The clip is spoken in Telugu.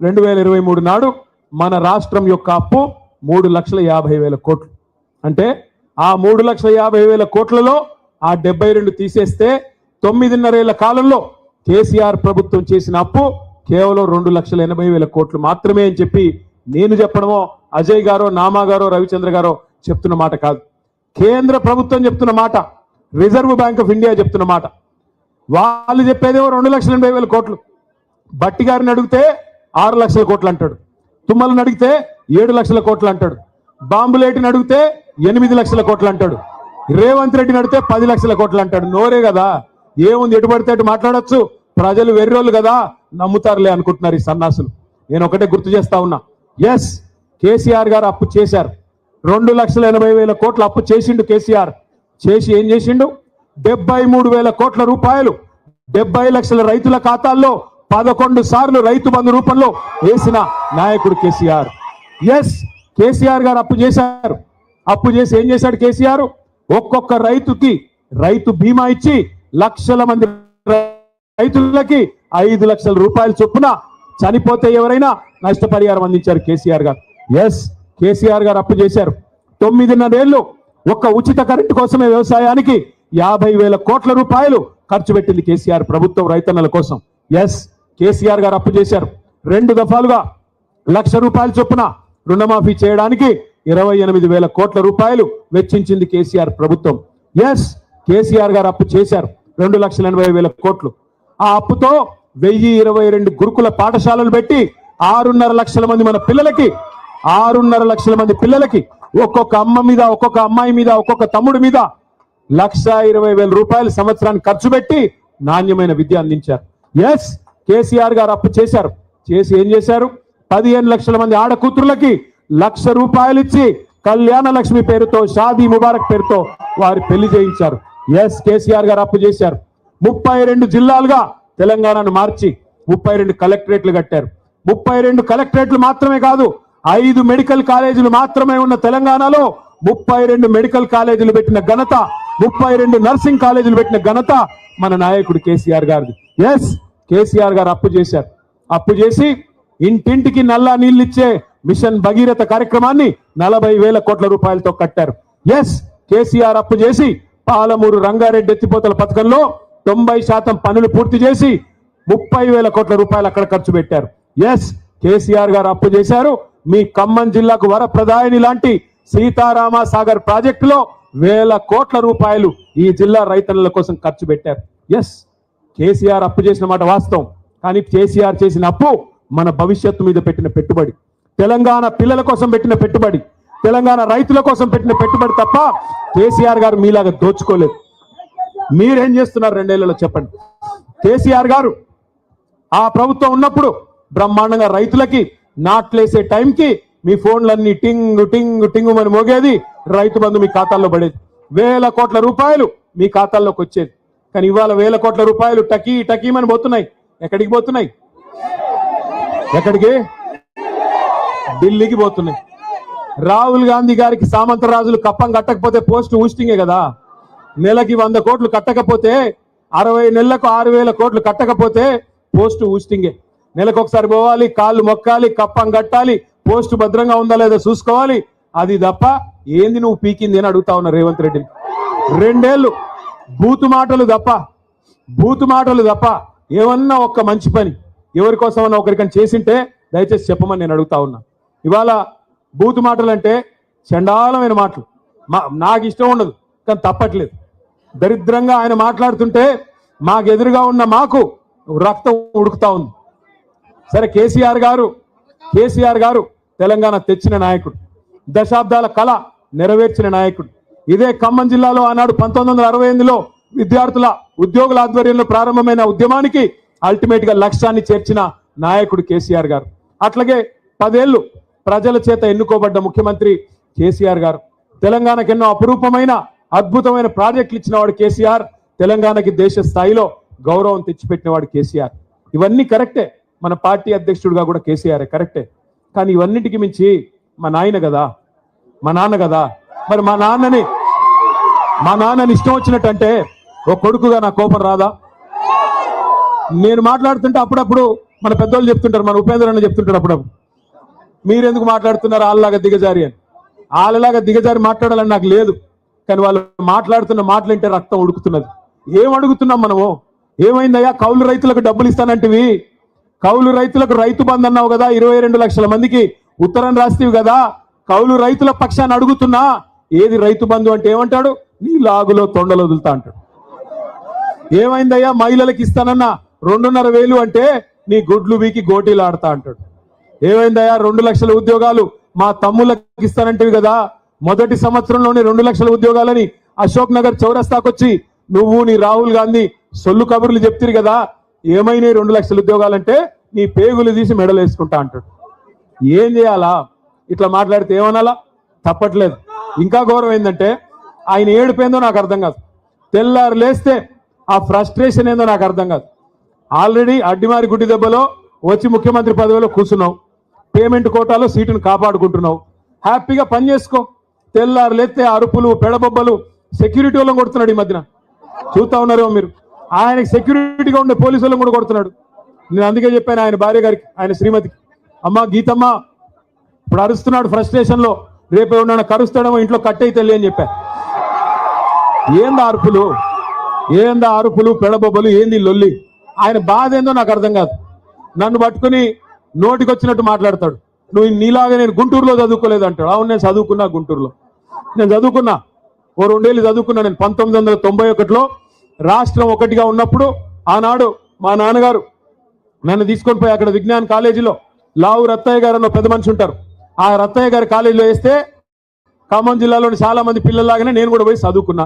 2023 నాడు మన రాష్ట్రం యొక్క అప్పు 3,50,000 కోట్లు. అంటే ఆ 3,50,000 కోట్లలో ఆ 72 తీసేస్తే 9.5 ఏళ్ల కాలంలో కేసీఆర్ ప్రభుత్వం చేసిన అప్పు కేవలం 2,80,000 కోట్లు మాత్రమే అని చెప్పి నేను చెప్పడమో అజయ్ గారో నామా గారో రవిచంద్ర గారో చెప్తున్న మాట కాదు. కేంద్ర ప్రభుత్వం చెప్తున్న మాట, రిజర్వ్ బ్యాంక్ ఆఫ్ ఇండియా చెప్తున్న మాట. వాళ్ళు చెప్పేదేమో 2,80,000 కోట్లు. బట్టి గారిని అడిగితే 6 లక్షల కోట్లు అంటాడు, తుమ్మలను అడిగితే 7 లక్షల కోట్లు అంటాడు, బాంబులేటిని అడిగితే 8 లక్షల కోట్లు అంటాడు, రేవంత్ రెడ్డిని అడిగితే 10 లక్షల కోట్లు అంటాడు. నోరే కదా, ఏముంది ఎటు పడితే అటు మాట్లాడచ్చు, ప్రజలు వెర్రోళ్ళు కదా నమ్ముతారులే అనుకుంటున్నారు ఈ సన్నాసులు. నేను ఒకటే గుర్తు చేస్తా ఉన్నా, ఎస్ కేసీఆర్ గారు అప్పు చేశారు, 2,80,000 కోట్ల అప్పు చేసిండు కేసీఆర్. చేసి ఏం చేసిండు? 73,000 కోట్ల రూపాయలు 70 లక్షల రైతుల ఖాతాల్లో 11 సార్లు రైతు బంధు రూపంలో వేసిన నాయకుడు కేసీఆర్. ఎస్ కేసీఆర్ గారు అప్పు చేశారు. అప్పు చేసి ఏం చేశాడు కేసీఆర్? ఒక్కొక్క రైతుకి రైతు బీమా ఇచ్చి లక్షల మంది రైతులకి 5 లక్షల రూపాయలు చొప్పున చనిపోతే ఎవరైనా నష్టపరిహారం అందించారు కేసీఆర్ గారు. ఎస్ కేసీఆర్ గారు అప్పు చేశారు. 9.5 ఏళ్ళు ఒక్క ఉచిత కరెంటు కోసమే వ్యవసాయానికి 50,000 కోట్ల రూపాయలు ఖర్చు పెట్టింది కేసీఆర్ ప్రభుత్వం రైతన్నల కోసం. ఎస్ కేసీఆర్ గారు అప్పు చేశారు. 2 దఫాలుగా 1,00,000 రూపాయల చొప్పున రుణమాఫీ చేయడానికి 28,000 కోట్ల రూపాయలు వెచ్చించింది కేసీఆర్ ప్రభుత్వం. ఎస్ కేసీఆర్ గారు అప్పు చేశారు 2,80,000 కోట్లు. ఆ అప్పుతో 1,022 గురుకుల పాఠశాలలు పెట్టి 6.5 లక్షల మంది మన పిల్లలకి 6.5 లక్షల మంది పిల్లలకి ఒక్కొక్క అమ్మ మీద, ఒక్కొక్క అమ్మాయి మీద, ఒక్కొక్క తమ్ముడి మీద 1,20,000 రూపాయలు సంవత్సరానికి ఖర్చు పెట్టి నాణ్యమైన విద్య అందించారు. ఎస్ కేసీఆర్ గారు అప్పు చేశారు. చేసి ఏం చేశారు? 15 లక్షల మంది ఆడకూతురులకి 1,00,000 రూపాయలు ఇచ్చి కళ్యాణ లక్ష్మి పేరుతో, షాదీ ముబారక్ పేరుతో వారి పెళ్లి చేయించారు. ఎస్ కేసీఆర్ గారు అప్పు చేశారు. 32 జిల్లాలుగా తెలంగాణను మార్చి 32 కలెక్టరేట్లు కట్టారు. 32 కలెక్టరేట్లు మాత్రమే కాదు, 5 మెడికల్ కాలేజీలు మాత్రమే ఉన్న తెలంగాణలో 32 మెడికల్ కాలేజీలు పెట్టిన ఘనత, 32 నర్సింగ్ కాలేజీలు పెట్టిన ఘనత మన నాయకుడు కేసీఆర్ గారిది. ఎస్ కేసీఆర్ గారు అప్పు చేశారు. అప్పు చేసి ఇంటింటికి నల్లా నీళ్ళు ఇచ్చే మిషన్ భగీరథ కార్యక్రమాన్ని 40,000 కోట్ల రూపాయలతో కట్టారు. ఎస్ కేసీఆర్ అప్పు చేసి పాలమూరు రంగారెడ్డి ఎత్తిపోతల పథకంలో 90% పనులు పూర్తి చేసి 30,000 కోట్ల రూపాయలు అక్కడ ఖర్చు పెట్టారు. ఎస్ కేసీఆర్ గారు అప్పు చేశారు. మీ ఖమ్మం జిల్లాకు వరప్రదాయని లాంటి సీతారామ సాగర్ ప్రాజెక్టులో 1,000 కోట్ల రూపాయలు ఈ జిల్లా రైతన్నల కోసం ఖర్చు పెట్టారు. ఎస్ కేసీఆర్ అప్పు చేసిన మాట వాస్తవం. కానీ కేసీఆర్ చేసిన అప్పు మన భవిష్యత్తు మీద పెట్టిన పెట్టుబడి, తెలంగాణ పిల్లల కోసం పెట్టిన పెట్టుబడి, తెలంగాణ రైతుల కోసం పెట్టిన పెట్టుబడి తప్ప కేసీఆర్ గారు మీలాగా దోచుకోలేదు. మీరేం చేస్తున్నారు 2 ఏళ్లలో చెప్పండి? కేసీఆర్ గారు ఆ ప్రభుత్వం ఉన్నప్పుడు బ్రహ్మాండంగా రైతులకి నాట్లేసే టైంకి మీ ఫోన్లన్నీ టింగ్ టింగ్ టింగ్ అని మోగేది, రైతు బంధు మీ ఖాతాల్లో పడేది, 1,000 కోట్ల రూపాయలు మీ ఖాతాల్లోకి వచ్చేది. కానీ ఇవాళ 1,000 కోట్ల రూపాయలు టకీ టకీమని పోతున్నాయి. ఎక్కడికి పోతున్నాయి? ఎక్కడికి? ఢిల్లీకి పోతున్నాయి. రాహుల్ గాంధీ గారికి సామంతరాజులు కప్పం కట్టకపోతే పోస్ట్ ఊస్టింగే కదా. నెలకి 100 కోట్లు కట్టకపోతే, 60 నెలలకు 6,000 కోట్లు కట్టకపోతే పోస్ట్ ఊస్టింగే. నెలకు ఒకసారి పోవాలి, కాళ్ళు మొక్కాలి, కప్పం కట్టాలి, పోస్ట్ భద్రంగా ఉందా లేదా చూసుకోవాలి. అది తప్ప ఏంది నువ్వు పీకింది అని అడుగుతా ఉన్నా రేవంత్ రెడ్డిని. 2 ఏళ్ళు బూతు మాటలు తప్ప ఏమన్నా ఒక్క మంచి పని ఎవరి కోసమన్నా ఒకరికని చేసింటే దయచేసి చెప్పమని నేను అడుగుతా ఉన్నా. ఇవాళ బూతు మాటలు అంటే చండాలమైన మాటలు, నాకు ఇష్టం ఉండదు, కానీ తప్పట్లేదు. దరిద్రంగా ఆయన మాట్లాడుతుంటే మాకు ఎదురుగా ఉన్న మాకు రక్తం ఉడుకుతా ఉంది. సరే కేసీఆర్ గారు తెలంగాణ తెచ్చిన నాయకుడు, దశాబ్దాల కళ నెరవేర్చిన నాయకుడు. ఇదే ఖమ్మం జిల్లాలో ఆనాడు 1968లో విద్యార్థుల ఉద్యోగుల ఆధ్వర్యంలో ప్రారంభమైన ఉద్యమానికి అల్టిమేట్ గా లక్ష్యాన్ని చేర్చిన నాయకుడు కేసీఆర్ గారు. అట్లాగే 10 ఏళ్ళు ప్రజల చేత ఎన్నుకోబడ్డ ముఖ్యమంత్రి కేసీఆర్ గారు. తెలంగాణకు ఎన్నో అపురూపమైన అద్భుతమైన ప్రాజెక్టులు ఇచ్చినవాడు కేసీఆర్. తెలంగాణకి దేశ స్థాయిలో గౌరవం తెచ్చిపెట్టినవాడు కేసీఆర్. ఇవన్నీ కరెక్టే. మన పార్టీ అధ్యక్షుడిగా కూడా కేసీఆర్ కరెక్టే. కానీ ఇవన్నిటికి మించి మా నాన్న కదా. మరి మా నాన్నని ఇష్టం వచ్చినట్టంటే ఓ కొడుకుగా నా కోపం రాదా? నేను మాట్లాడుతుంటే అప్పుడప్పుడు మన పెద్దోళ్ళు చెప్తుంటారు, మన ఉపేంద్ర అన్న చెప్తుంటాడు అప్పుడప్పుడు, మీరెందుకు మాట్లాడుతున్నారు వాళ్ళలాగా దిగజారి అని. వాళ్ళలాగా దిగజారి మాట్లాడాలని నాకు లేదు, కానీ వాళ్ళు మాట్లాడుతున్న మాటలు వింటే రక్తం ఉడుకుతున్నది. ఏం అడుగుతున్నాం మనము? ఏమైందయ్యా? కౌలు రైతులకు డబ్బులు ఇస్తానంటివి, కౌలు రైతులకు రైతు బంధు అన్నావు కదా, 22 లక్షల మందికి ఉత్తరం రాస్తేవి కదా, కౌలు రైతుల పక్షాన్ని అడుగుతున్నా, ఏది రైతు బంధు అంటే ఏమంటాడు? నీ లాగులో తొండలు వదులుతా అంటాడు. ఏమైందయ్యా? మహిళలకు ఇస్తానన్నా 2,500 అంటే నీ గుడ్లు వీకి గోటీలు ఆడతా అంటాడు. ఏమైందయ్యా? 2 లక్షల ఉద్యోగాలు మా తమ్ముళ్ళకి ఇస్తానంటివి కదా, మొదటి సంవత్సరంలోనే 2 లక్షల ఉద్యోగాలని అశోక్ నగర్ చౌరస్తాకొచ్చి నువ్వు నీ రాహుల్ గాంధీ సొల్లు కబుర్లు చెప్తిరు కదా, ఏమైనా 2 లక్షల ఉద్యోగాలంటే నీ పేగులు తీసి మెడలు వేసుకుంటా అంటాడు. ఏం చేయాలా? ఇట్లా మాట్లాడితే ఏమనాలా? తప్పట్లేదు. ఇంకా గౌరవం ఏంటంటే ఆయన ఏడుపేందో నాకు అర్థం కాదు, తెల్లారు లేస్తే ఆ ఫ్రస్ట్రేషన్ ఏందో నాకు అర్థం కాదు. ఆల్రెడీ అడ్డిమారి గుడ్డి దెబ్బలో వచ్చి ముఖ్యమంత్రి పదవిలో కూర్చున్నావు, పేమెంట్ కోటాలో సీటును కాపాడుకుంటున్నావు, హ్యాపీగా పని చేసుకో. తెల్లారు లేస్తే అరుపులు పెడబొబ్బలు, సెక్యూరిటీ వాళ్ళని కొడుతున్నాడు. ఈ మధ్యన చూస్తా ఉన్నారేమో మీరు, ఆయనకి సెక్యూరిటీగా ఉండే పోలీసు వాళ్ళని కూడా కొడుతున్నాడు. నేను అందుకే చెప్పాను ఆయన భార్య గారికి, ఆయన శ్రీమతికి, అమ్మ గీతమ్మ ఇప్పుడు అరుస్తున్నాడు ఫ్రస్ట్రేషన్ లో, రేపు ఏమన్నా కరుస్తాడేమో ఇంట్లో కట్టయితే అని చెప్పా. ఏందా అరుపులు, ఏందా అరుపులు పెడబొబ్బలు, ఏంది లొల్లి? ఆయన బాధ ఏందో నాకు అర్థం కాదు. నన్ను పట్టుకుని నోటికి వచ్చినట్టు మాట్లాడతాడు. నువ్వు నీలాగా నేను గుంటూరులో చదువుకోలేదు అంటాడు. అవును, నేను చదువుకున్నా గుంటూరులో, నేను చదువుకున్నా, ఓ 2 ఏళ్ళు చదువుకున్నా. నేను 1991లో రాష్ట్రం ఒకటిగా ఉన్నప్పుడు ఆనాడు మా నాన్నగారు నన్ను తీసుకొని పోయి అక్కడ విజ్ఞాన్ కాలేజీలో లావు రత్తయ్య గారు అన్న పెద్ద మనిషి ఉంటారు, ఆ రత్తయ్య గారి కాలేజీలో వేస్తే ఖమ్మం జిల్లాలోని చాలా మంది పిల్లల్లాగానే నేను కూడా పోయి చదువుకున్నా.